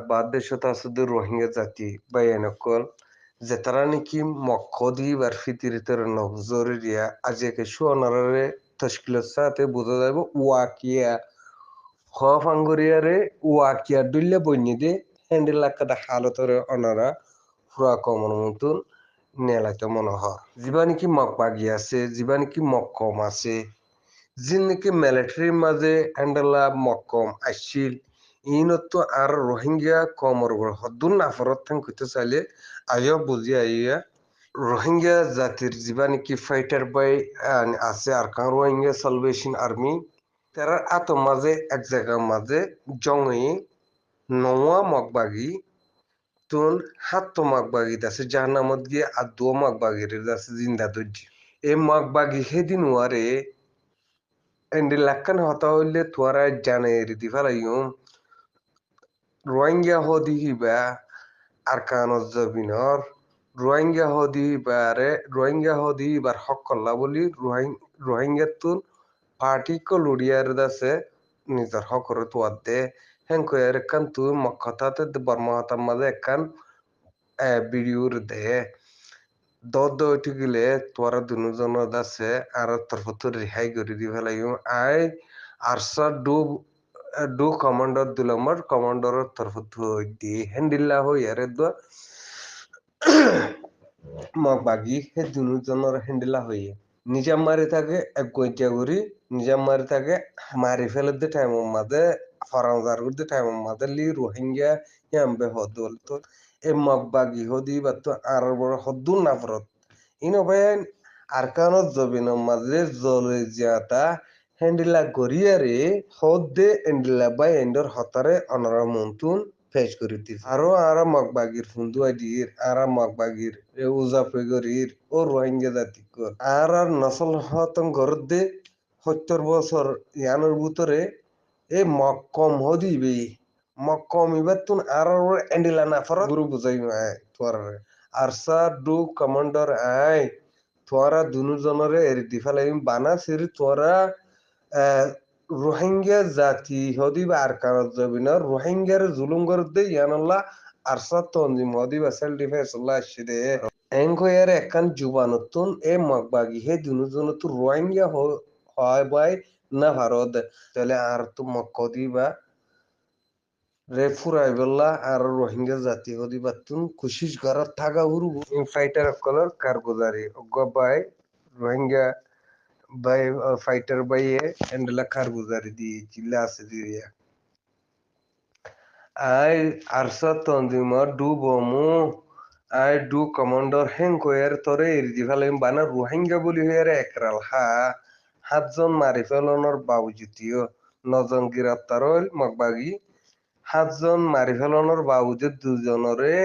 ভারতদেশত আছে রোহিঙ্গা জাতি বা এনকল যে তারা নাকি মক্কদি বার ফিতিরিতের নবজরিয়া আজকে সুনারে তশকিলত সাথে বোঝা যাবে ওয়াকিয়া ফাঙ্গরিয়ারে ওয়াকিয়া দুল্লে বইনি দে হ্যান্ডেল লাক্কাদা হালতরে অনারা ফুরা কমন মতন নেলাতে মনে হয় যিবা নাকি মকবাগি আছে যিবা নাকি মক্কম আছে যিন নাকি মিলিটারির মাঝে হ্যান্ডেলা মক্কম আসছিল ইনত আর রোহিঙ্গা কমর হদ্দুন নাফরত থান কইতে চাইলে আইও বুঝি আইয়া রোহিঙ্গা জাতির যিবা নাকি ফাইটার বাই আছে আর কান রোহিঙ্গা সালভেশন আর্মি তারা আত মাঝে এক জায়গার মাঝে জঙ্গি নোয়া মকবাগি তুন হাত মকবাগি আছে যার নামত গিয়ে আর দো মকবাগির আছে জিন্দা দর্জি এই মকবাগি সেদিন ওয়ারে এন্ডি লাক্কান হতা হইলে তোরা জানে রীতি ফেলাইম রোহিঙ্গা হদি হিবা আর কানত জবিনর রোহিঙ্গা হদি হিবারে রোহিঙ্গা হদি হিবার হক করলা বলি রোহিঙ্গা তুন পার্টি কলুডিয়ার দাসে নিজের হকর তোয়ার দে হেঙ্কয়ার কান তুই মক্কতাতে বর্মাতার মাঝে একখান ভিডিওর দে দদ উঠে গেলে তোরা দুজনের দাসে আর তোর ফতর রেহাই করে দি ফেলাইম আই আরসা ডু কমান্ডার দুলামর কমান্ডারের তরফ দি হ্যান্ডিল্লা হই আরে দো মগবাগি হে দুজনের হ্যান্ডিল্লা হইয়ে নিজাম মারি থাকে এক গইটিয়া করি নিজাম মারি থাকে মারি ফেলে দে টাইমের মাঝে ফরাঙ্গার করতে টাইমের মাঝে লি রোহিঙ্গা ইয়াম্বে হদল তো এ মগবাগি হদি বা তো আর বড় হদ্দুল নাফরত ইনো ভাই আর কানত জবিনের মাঝে জলে জিয়াতা হ্যান্ডিলা গড়িয়ারে হদ্দে এন্ডিলা বাই এন্ডর হতারে অনারা মন্তুন ফেস করে দিস আরো আরা মগবাগির ফুন্দু আইডির আরা মগবাগির এ উজাফে গরির ও রোহিঙ্গা জাতি কর আর নসল হতন ঘর দে 70 বছর ইয়ানোর ভিতরে এ মক্কম হদিবে মক্কম ইবার তুন আর এন্ডিলা না ফর গুরু বুঝাই তোরে আরসা ডু কমান্ডার আই তোরা দুজনরে এর দিফালাই বানা সিরি তোরা রোহিঙ্গা জাতি হদি বা আর কারত যাবি না রোহিঙ্গার জুলুম করতে ইয়ানাল্লাহ আরসা তঞ্জিম হদি বা সেল ডিফেন্স আল্লাহ আসছে এঙ্কয়ার একখান জুবানতুন এ মগবাগি হে দুজনত রোহিঙ্গা হয় বাই না ভারত তাহলে আর তো মক্কদি বা রে ফুরাইবল্লা আর রোহিঙ্গা জাতি হদি বাতুন কুশিস করার থাকা হুরু ফাইটার কলার কারগুজারি বাই রোহিঙ্গা বাই ফাইটার বাইয়ে এন্ডলা কারগুজারি দি জিল্লা আছে দিরিয়া আই আরসা তঞ্জিমা ডু বমু আই ডু কমান্ডার হেং কয়ার তরে এরিদি ফেলাইম বানা রোহিঙ্গা বলি হইয়ারে একরাল সাতজন মারি ফেলানোর বাবুজিতিও 9জন গ্রেপ্তার হইল মগবাগি 7জন মারি ফেলানোর বাবুজে দুজনরে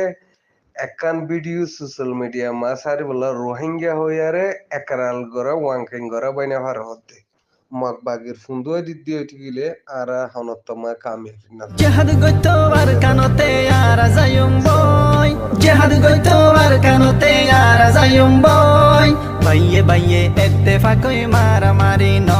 একখান ভিডিও সোশ্যাল মিডিয়া মা সারি বলা রোহিঙ্গা হইয়ারে একরাল গড়া ওয়াংকিং গড়া বাইনা ভার হতে মগবাগির ফুন্দুয়া দিদি হইতে গেলে আর হনত্তমা কামিল না জেহাদ গইতো আর কানতে আর যায়ুম বই জেহাদ গইতো আর কানতে আর যায়ুম বই বাইয়ে বাইয়ে ইত্তেফাক কই মারামারি ন